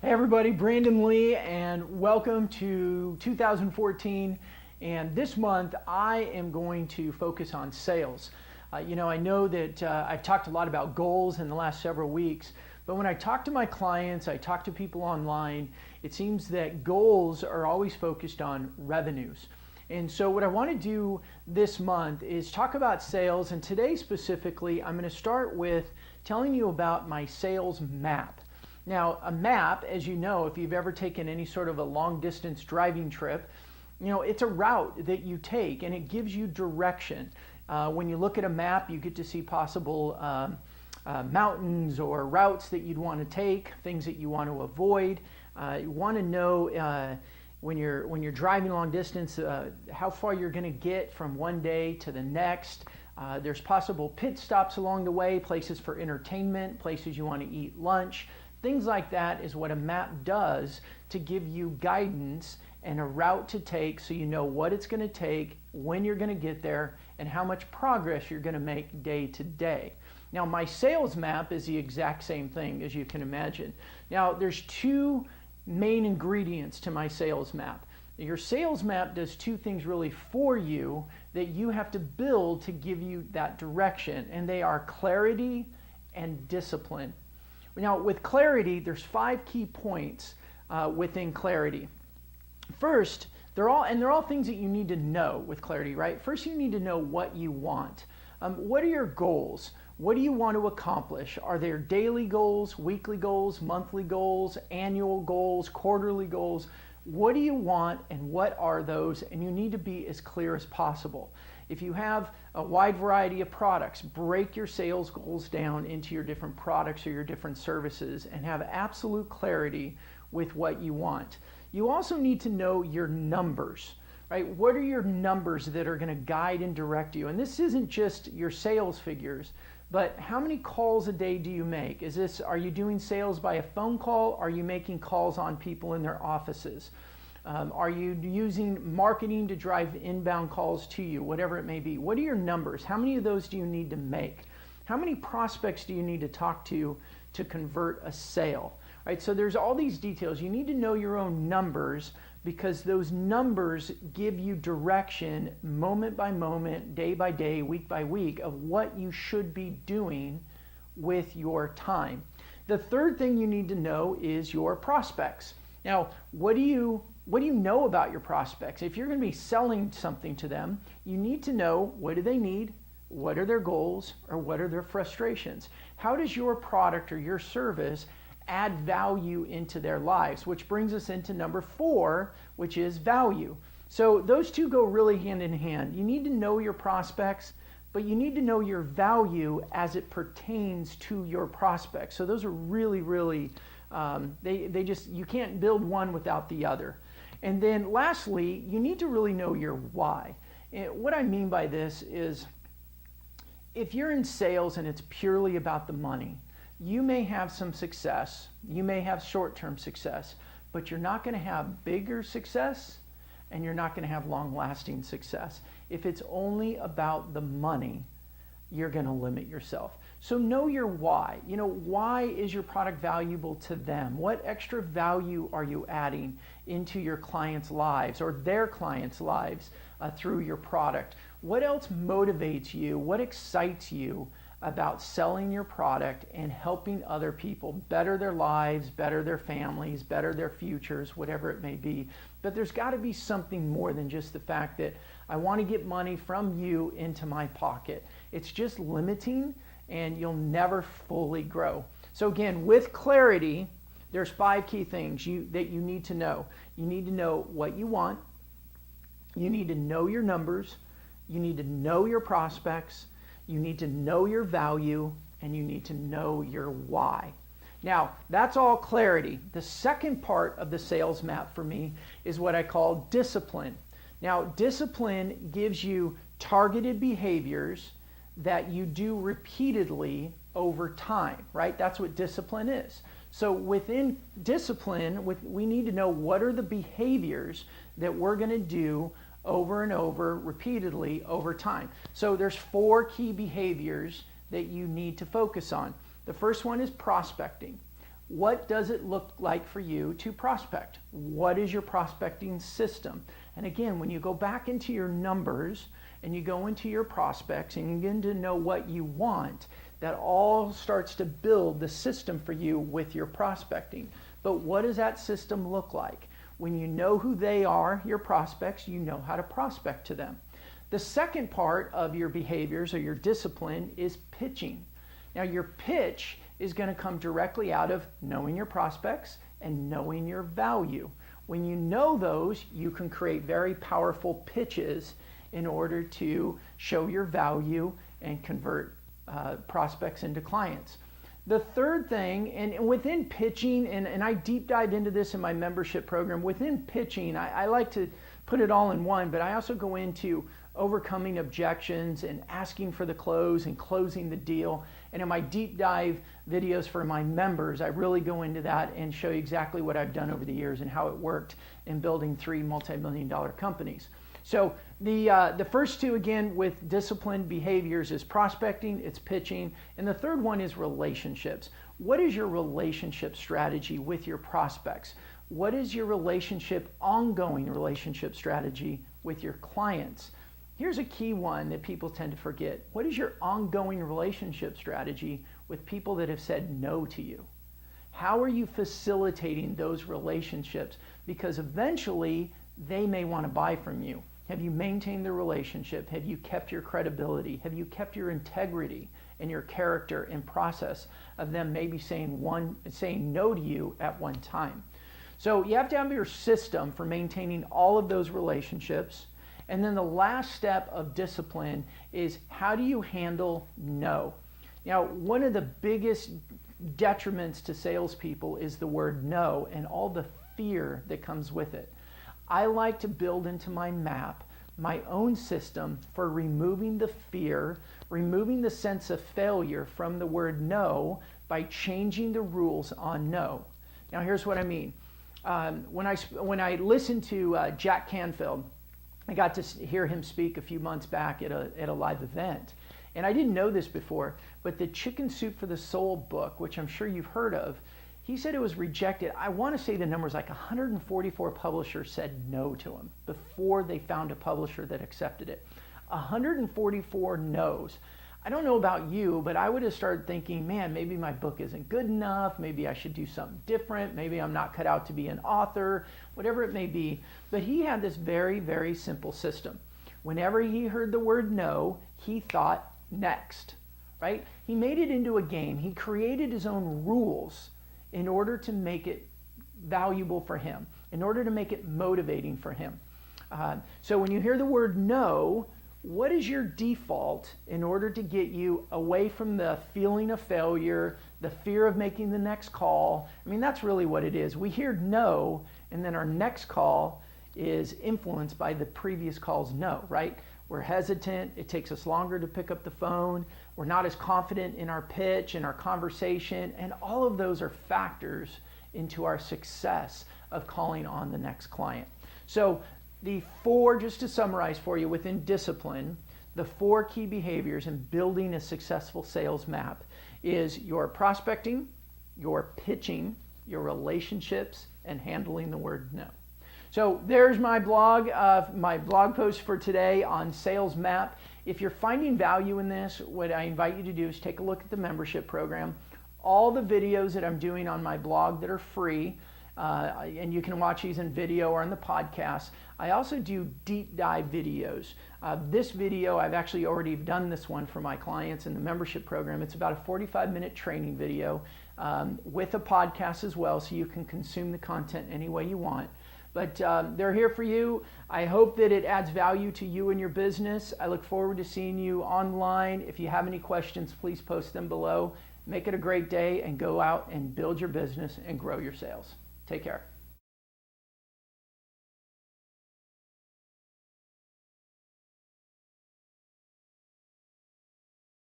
Hey everybody, Brandon Lee, and welcome to 2014. And this month I am going to focus on sales. I know that I've talked a lot about goals in the last several weeks, but when I talk to my clients, I talk to people online, it seems that goals are always focused on revenues. And so what I want to do this month is talk about sales, and today specifically I'm going to start with telling you about my sales map. Now, a map, as you know, if you've ever taken any sort of a long distance driving trip, it's a route that you take and it gives you direction. When you look at a map, you get to see possible mountains or routes that you'd want to take, things that you want to avoid. You want to know when you're driving long distance, how far you're going to get from one day to the next. There's possible pit stops along the way, places for entertainment, places you want to eat lunch. Things like that is what a map does to give you guidance and a route to take so you know what it's going to take, when you're going to get there, and how much progress you're going to make day to day. Now, my sales map is the exact same thing, as you can imagine. Now, there's two main ingredients to my sales map. Your sales map does two things really for you that you have to build to give you that direction, and they are clarity and discipline. Now, with clarity, there's 5 key points within clarity. First, they're all things that you need to know with clarity, right? First, you need to know what you want. What are your goals? What do you want to accomplish? Are there daily goals, weekly goals, monthly goals, annual goals, quarterly goals? What do you want and what are those? And you need to be as clear as possible. If you have a wide variety of products, break your sales goals down into your different products or your different services and have absolute clarity with what you want. You also need to know your numbers, right? What are your numbers that are going to guide and direct you? And this isn't just your sales figures, but how many calls a day do you make? Are you doing sales by a phone call? Are you making calls on people in their offices? Are you using marketing to drive inbound calls to you, whatever it may be? What are your numbers? How many of those do you need to make? How many prospects do you need to talk to convert a sale? Right? So there's all these details. You need to know your own numbers because those numbers give you direction moment by moment, day by day, week by week of what you should be doing with your time. The third thing you need to know is your prospects. Now, what do you know about your prospects? If you're going to be selling something to them, you need to know what do they need, what are their goals, or what are their frustrations. How does your product or your service add value into their lives? Which brings us into number 4, which is value. So those two go really hand in hand. You need to know your prospects, but you need to know your value as it pertains to your prospects. So those are really, really, you can't build one without the other. And then lastly, you need to really know your why. And what I mean by this is if you're in sales and it's purely about the money, you may have some success, you may have short-term success, but you're not going to have bigger success and you're not going to have long-lasting success. If it's only about the money, you're going to limit yourself. So know your why. Why is your product valuable to them? What extra value are you adding into your clients' lives or their clients' lives through your product? What else motivates you? What excites you about selling your product and helping other people better their lives, better their families, better their futures, whatever it may be? But there's got to be something more than just the fact that I want to get money from you into my pocket. It's just limiting and you'll never fully grow. So again, with clarity, there's 5 key things that you need to know. You need to know what you want. You need to know your numbers. You need to know your prospects. You need to know your value, and you need to know your why. Now, that's all clarity. The second part of the sales map for me is what I call discipline. Now, discipline gives you targeted behaviors that you do repeatedly over time, right? That's what discipline is. So within discipline, we need to know what are the behaviors that we're going to do over and over, repeatedly over time. So there's 4 key behaviors that you need to focus on. The first one is prospecting. What does it look like for you to prospect? What is your prospecting system? And again, when you go back into your numbers and you go into your prospects and you begin to know what you want, that all starts to build the system for you with your prospecting. But what does that system look like? When you know who they are, your prospects, you know how to prospect to them. The second part of your behaviors or your discipline is pitching. Now, your pitch is going to come directly out of knowing your prospects and knowing your value. When you know those, you can create very powerful pitches in order to show your value and convert prospects into clients. The third thing, and within pitching, and I deep dive into this in my membership program, within pitching, I like to put it all in one, but I also go into overcoming objections and asking for the close and closing the deal. And in my deep dive videos for my members, I really go into that and show you exactly what I've done over the years and how it worked in building 3 multi-million-dollar companies. So the first two, again, with disciplined behaviors is prospecting, it's pitching, and the third one is relationships. What is your relationship strategy with your prospects? What is your ongoing relationship strategy with your clients? Here's a key one that people tend to forget. What is your ongoing relationship strategy with people that have said no to you? How are you facilitating those relationships? Because eventually they may want to buy from you. Have you maintained the relationship? Have you kept your credibility? Have you kept your integrity and your character and process of them maybe saying no to you at one time? So you have to have your system for maintaining all of those relationships. And then the last step of discipline is, how do you handle no? Now, one of the biggest detriments to salespeople is the word no and all the fear that comes with it. I like to build into my map my own system for removing the fear, removing the sense of failure from the word no by changing the rules on no. Now, here's what I mean. When I listened to Jack Canfield, I got to hear him speak a few months back at a live event. And I didn't know this before, but the Chicken Soup for the Soul book, which I'm sure you've heard of, he said it was rejected. I want to say the number is like 144 publishers said no to him before they found a publisher that accepted it. 144 no's. I don't know about you, but I would have started thinking, man, maybe my book isn't good enough. Maybe I should do something different. Maybe I'm not cut out to be an author, whatever it may be. But he had this very, very simple system. Whenever he heard the word no, he thought next, right? He made it into a game. He created his own rules in order to make it valuable for him, in order to make it motivating for him. So when you hear the word no, what is your default in order to get you away from the feeling of failure, the fear of making the next call? I mean, that's really what it is. We hear no, and then our next call is influenced by the previous call's no, right? We're hesitant. It takes us longer to pick up the phone. We're not as confident in our pitch and our conversation. And all of those are factors into our success of calling on the next client. So the 4, just to summarize for you, within discipline, the 4 key behaviors in building a successful sales map is your prospecting, your pitching, your relationships, and handling the word no. So there's my blog post for today on Sales Map. If you're finding value in this, what I invite you to do is take a look at the membership program. All the videos that I'm doing on my blog that are free, and you can watch these in video or on the podcast. I also do deep dive videos. This video, I've actually already done this one for my clients in the membership program. It's about a 45-minute training video with a podcast as well, so you can consume the content any way you want. But they're here for you. I hope that it adds value to you and your business. I look forward to seeing you online. If you have any questions, please post them below. Make it a great day and go out and build your business and grow your sales. Take care.